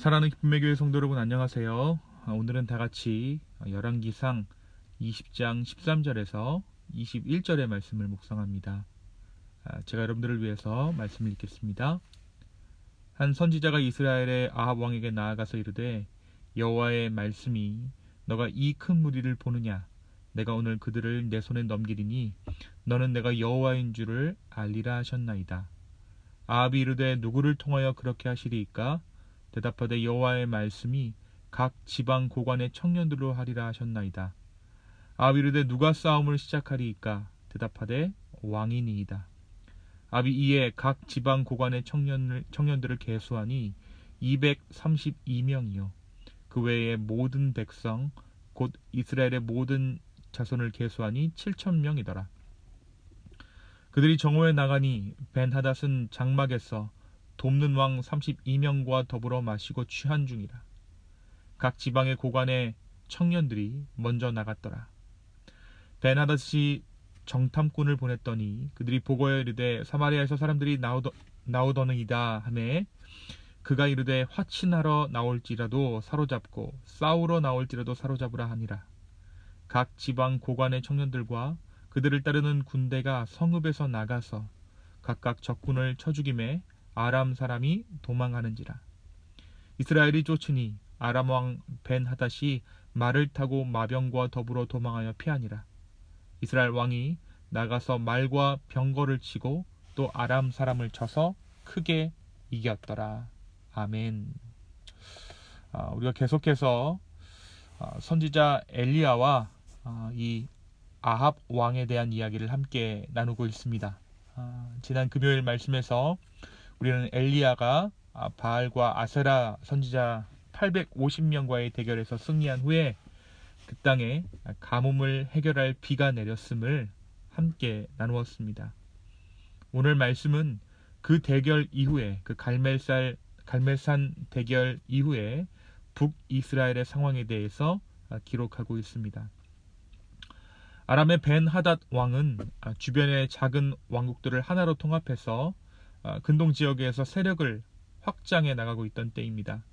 사랑하는 기쁨의 교회 성도 여러분, 안녕하세요. 오늘은 다 같이 열왕기상 20장 13절에서 21절의 말씀을 묵상합니다. 제가 여러분들을 위해서 말씀을 읽겠습니다. 한 선지자가 이스라엘의 아합 왕에게 나아가서 이르되, 여호와의 말씀이 너가 이 큰 무리를 보느냐? 내가 오늘 그들을 내 손에 넘기리니 너는 내가 여호와인 줄을 알리라 하셨나이다. 아합이 이르되, 누구를 통하여 그렇게 하시리이까? 대답하되, 여호와의 말씀이 각 지방 고관의 청년들로 하리라 하셨나이다. 아합이 이르되, 누가 싸움을 시작하리이까? 대답하되, 왕이니이다. 아합이 이에 각 지방 고관의 청년들을 계수하니 232명이요 그 외에 모든 백성 곧 이스라엘의 모든 자손을 계수하니 7,000명이더라. 그들이 정오에 나가니 벤하닷은 장막에서 돕는 왕 32명과 더불어 마시고 취한 중이라. 각 지방의 고관의 청년들이 먼저 나갔더라. 벤하닷이 정탐꾼을 보냈더니 그들이 보고하여 이르되, 사마리아에서 사람들이 나오더느이다 하매, 그가 이르되, 화친하러 나올지라도 사로잡고 싸우러 나올지라도 사로잡으라 하니라. 각 지방 고관의 청년들과 그들을 따르는 군대가 성읍에서 나가서 각각 적군을 쳐 죽이매 아람 사람이 도망하는지라. 이스라엘이 쫓으니 아람 왕 벤하닷이 말을 타고 마병과 더불어 도망하여 피하니라. 이스라엘 왕이 나가서 말과 병거를 치고 또 아람 사람을 쳐서 크게 이겼더라. 아멘. 우리가 계속해서 선지자 엘리야와 이 아합 왕에 대한 이야기를 함께 나누고 있습니다. 지난 금요일 말씀에서 우리는 엘리야가 바알과 아세라 선지자 850명과의 대결에서 승리한 후에 그 땅에 가뭄을 해결할 비가 내렸음을 함께 나누었습니다. 오늘 말씀은 그 대결 이후에, 그 갈멜산 대결 이후에 북이스라엘의 상황에 대해서 기록하고 있습니다. 아람의 벤하닷 왕은 주변의 작은 왕국들을 하나로 통합해서 근동 지역에서 세력을 확장해 나가고 있던 때입니다.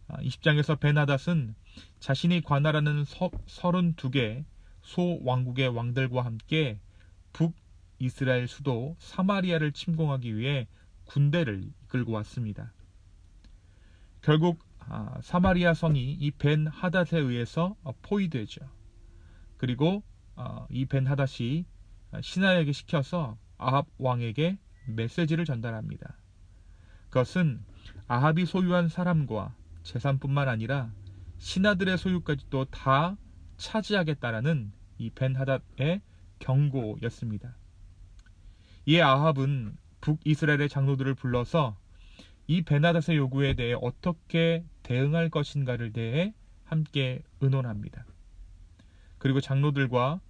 20장에서 벤하닷은 자신이 관할하는 32개 소왕국의 왕들과 함께 북이스라엘 수도 사마리아를 침공하기 위해 군대를 이끌고 왔습니다. 결국 사마리아 성이 이 벤하닷에 의해서 포위되죠. 그리고 이 벤하닷이 신하에게 시켜서 아합 왕에게 메시지를 전달합니다. 그것은 아합이 소유한 사람과 재산뿐만 아니라 신하들의 소유까지도 다 차지하겠다라는 이 벤하닷의 경고였습니다. 이에 아합은 북이스라엘의 장로들을 불러서 이 벤하닷의 요구에 대해 어떻게 대응할 것인가를 대해 함께 의논합니다. 그리고 장로들과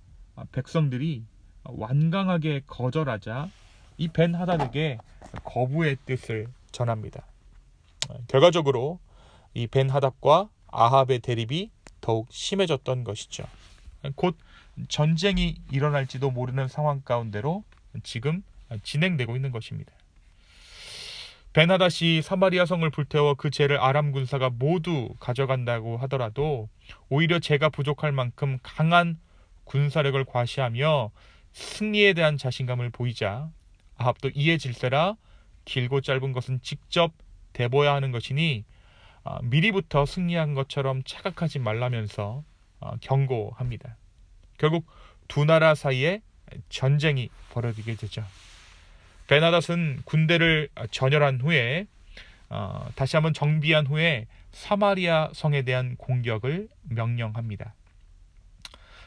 백성들이 완강하게 거절하자 이 벤하닷에게 거부의 뜻을 전합니다. 결과적으로 이 벤하닷과 아합의 대립이 더욱 심해졌던 것이죠. 곧 전쟁이 일어날지도 모르는 상황 가운데로 지금 진행되고 있는 것입니다. 벤하닷이 사마리아 성을 불태워 그 재를 아람 군사가 모두 가져간다고 하더라도 오히려 재가 부족할 만큼 강한 군사력을 과시하며 승리에 대한 자신감을 보이자 아합도 이에 질세라 길고 짧은 것은 직접 대보야 하는 것이니 미리부터 승리한 것처럼 착각하지 말라면서 경고합니다. 결국 두 나라 사이에 전쟁이 벌어지게 되죠. 벤하닷은 군대를 전열한 후에 다시 한번 정비한 후에 사마리아 성에 대한 공격을 명령합니다.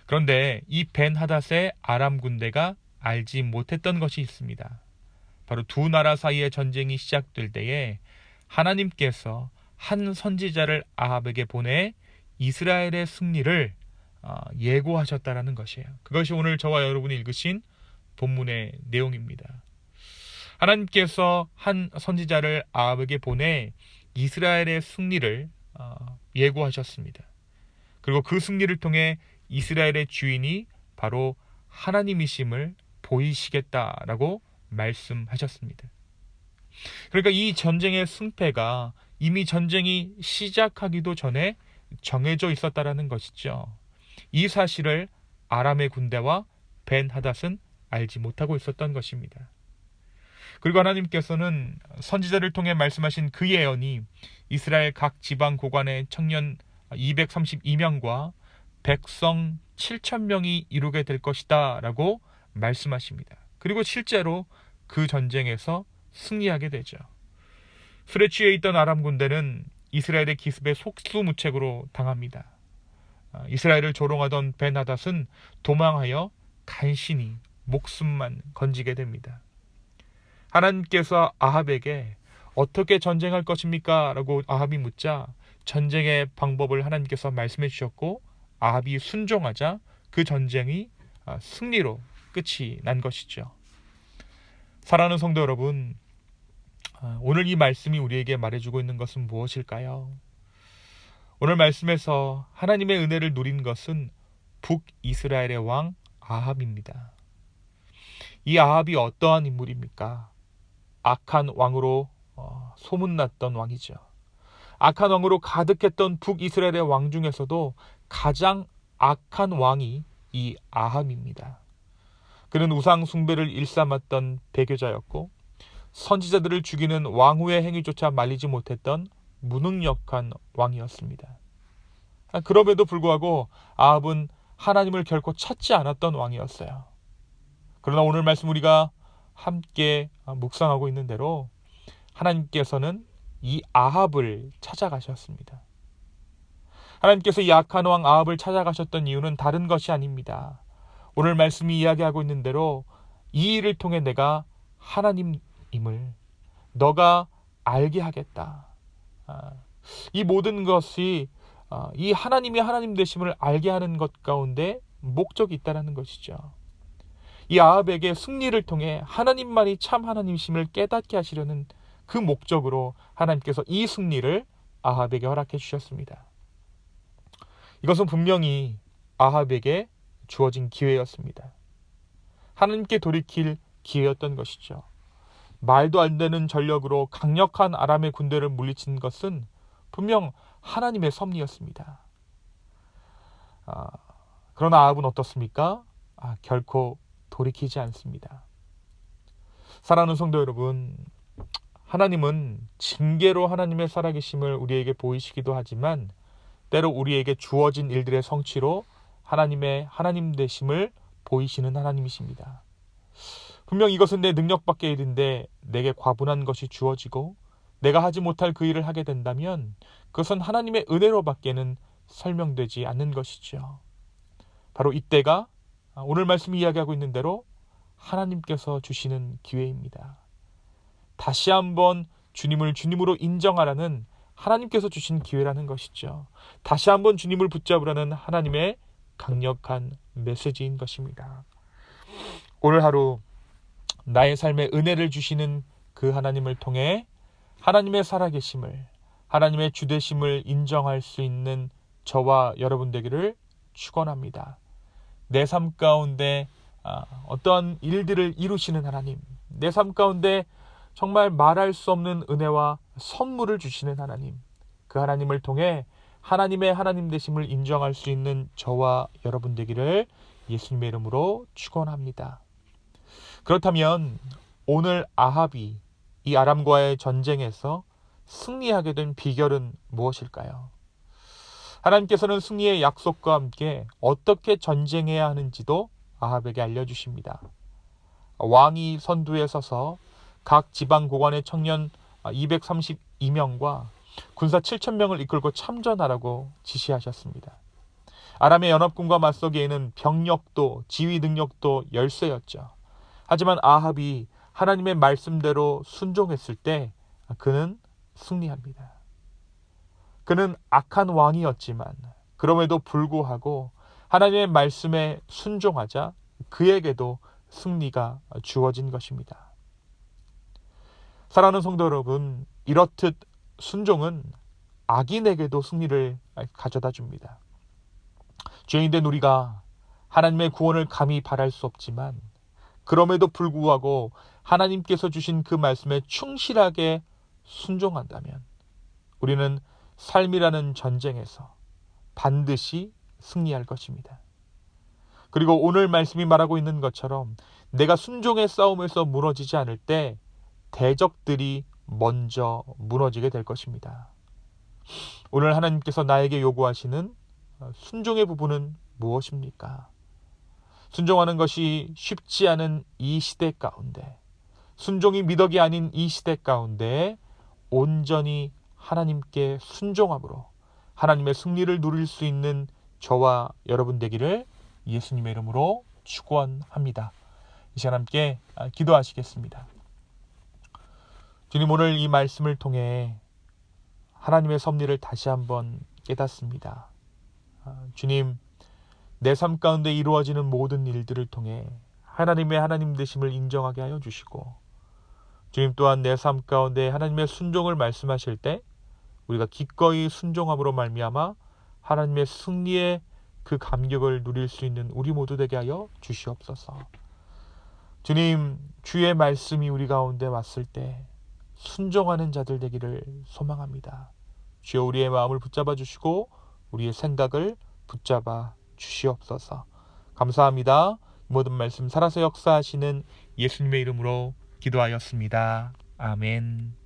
그런데 이 벤하닷의 아람 군대가 알지 못했던 것이 있습니다. 바로 두 나라 사이의 전쟁이 시작될 때에 하나님께서 한 선지자를 아합에게 보내 이스라엘의 승리를 예고하셨다라는 것이에요. 그것이 오늘 저와 여러분이 읽으신 본문의 내용입니다. 하나님께서 한 선지자를 아합에게 보내 이스라엘의 승리를 예고하셨습니다. 그리고 그 승리를 통해 이스라엘의 주인이 바로 하나님이심을 보이시겠다라고 말씀하셨습니다. 그러니까 이 전쟁의 승패가 이미 전쟁이 시작하기도 전에 정해져 있었다라는 것이죠. 이 사실을 아람의 군대와 벤하닷은 알지 못하고 있었던 것입니다. 그리고 하나님께서는 선지자를 통해 말씀하신 그 예언이 이스라엘 각 지방 고관의 청년 232명과 백성 7,000명이 이루게 될 것이다 라고 말씀하십니다. 그리고 실제로 그 전쟁에서 승리하게 되죠. 술에 취해 있던 아람 군대는 이스라엘의 기습에 속수무책으로 당합니다. 이스라엘을 조롱하던 벤하닷은 도망하여 간신히 목숨만 건지게 됩니다. 하나님께서 아합에게 어떻게 전쟁할 것입니까? 라고 아합이 묻자 전쟁의 방법을 하나님께서 말씀해 주셨고 아합이 순종하자 그 전쟁이 승리로 끝이 난 것이죠. 사랑하는 성도 여러분, 오늘 이 말씀이 우리에게 말해주고 있는 것은 무엇일까요? 오늘 말씀에서 하나님의 은혜를 누린 것은 북이스라엘의 왕 아합입니다. 이 아합이 어떠한 인물입니까? 악한 왕으로 소문났던 왕이죠. 악한 왕으로 가득했던 북이스라엘의 왕 중에서도 가장 악한 왕이 이 아합입니다. 그는 우상 숭배를 일삼았던 배교자였고 선지자들을 죽이는 왕후의 행위조차 말리지 못했던 무능력한 왕이었습니다. 그럼에도 불구하고 아합은 하나님을 결코 찾지 않았던 왕이었어요. 그러나 오늘 말씀 우리가 함께 묵상하고 있는 대로 하나님께서는 이 아합을 찾아가셨습니다. 하나님께서 이 악한 왕 아합을 찾아가셨던 이유는 다른 것이 아닙니다. 오늘 말씀이 이야기하고 있는 대로 이 일을 통해 내가 하나님임을 너가 알게 하겠다. 이 모든 것이 이 하나님이 하나님 되심을 알게 하는 것 가운데 목적이 있다는 것이죠. 이 아합에게 승리를 통해 하나님만이 참 하나님이심을 깨닫게 하시려는 그 목적으로 하나님께서 이 승리를 아합에게 허락해 주셨습니다. 이것은 분명히 아합에게 주어진 기회였습니다. 하나님께 돌이킬 기회였던 것이죠. 말도 안 되는 전력으로 강력한 아람의 군대를 물리친 것은 분명 하나님의 섭리였습니다. 그러나 아합은 어떻습니까? 결코 돌이키지 않습니다. 사랑하는 성도 여러분, 하나님은 징계로 하나님의 살아계심을 우리에게 보이시기도 하지만 때로 우리에게 주어진 일들의 성취로 하나님의 하나님 되심을 보이시는 하나님이십니다. 분명 이것은 내 능력 밖의 일인데 내게 과분한 것이 주어지고 내가 하지 못할 그 일을 하게 된다면 그것은 하나님의 은혜로밖에는 설명되지 않는 것이죠. 바로 이때가 오늘 말씀이 이야기하고 있는 대로 하나님께서 주시는 기회입니다. 다시 한번 주님을 주님으로 인정하라는 하나님께서 주신 기회라는 것이죠. 다시 한번 주님을 붙잡으라는 하나님의 강력한 메시지인 것입니다. 오늘 하루 나의 삶에 은혜를 주시는 그 하나님을 통해 하나님의 살아계심을, 하나님의 주되심을 인정할 수 있는 저와 여러분 되기를 축원합니다. 내 삶 가운데 어떠한 일들을 이루시는 하나님, 내 삶 가운데 정말 말할 수 없는 은혜와 선물을 주시는 하나님, 그 하나님을 통해 하나님의 하나님 되심을 인정할 수 있는 저와 여러분 되기를 예수님의 이름으로 축원합니다. 그렇다면 오늘 아합이 이 아람과의 전쟁에서 승리하게 된 비결은 무엇일까요? 하나님께서는 승리의 약속과 함께 어떻게 전쟁해야 하는지도 아합에게 알려주십니다. 왕이 선두에 서서 각 지방 고관의 청년 232명과 군사 7,000명을 이끌고 참전하라고 지시하셨습니다. 아람의 연합군과 맞서기에는 병력도 지휘 능력도 열세였죠. 하지만 아합이 하나님의 말씀대로 순종했을 때 그는 승리합니다. 그는 악한 왕이었지만 그럼에도 불구하고 하나님의 말씀에 순종하자 그에게도 승리가 주어진 것입니다. 사랑하는 성도 여러분, 이렇듯 순종은 악인에게도 승리를 가져다 줍니다. 죄인된 우리가 하나님의 구원을 감히 바랄 수 없지만 그럼에도 불구하고 하나님께서 주신 그 말씀에 충실하게 순종한다면 우리는 삶이라는 전쟁에서 반드시 승리할 것입니다. 그리고 오늘 말씀이 말하고 있는 것처럼 내가 순종의 싸움에서 무너지지 않을 때 대적들이 먼저 무너지게 될 것입니다. 오늘 하나님께서 나에게 요구하시는 순종의 부분은 무엇입니까? 순종하는 것이 쉽지 않은 이 시대 가운데, 순종이 미덕이 아닌 이 시대 가운데 온전히 하나님께 순종함으로 하나님의 승리를 누릴 수 있는 저와 여러분 되기를 예수님의 이름으로 축원합니다. 이 시간 함께 기도하시겠습니다. 주님, 오늘 이 말씀을 통해 하나님의 섭리를 다시 한번 깨닫습니다. 주님, 내 삶 가운데 이루어지는 모든 일들을 통해 하나님의 하나님 되심을 인정하게 하여 주시고, 주님 또한 내 삶 가운데 하나님의 순종을 말씀하실 때 우리가 기꺼이 순종함으로 말미암아 하나님의 승리의 그 감격을 누릴 수 있는 우리 모두 되게 하여 주시옵소서. 주님, 주의 말씀이 우리 가운데 왔을 때 순종하는 자들 되기를 소망합니다. 주여, 우리의 마음을 붙잡아 주시고 우리의 생각을 붙잡아 주시옵소서. 감사합니다. 모든 말씀 살아서 역사하시는 예수님의 이름으로 기도하였습니다. 아멘.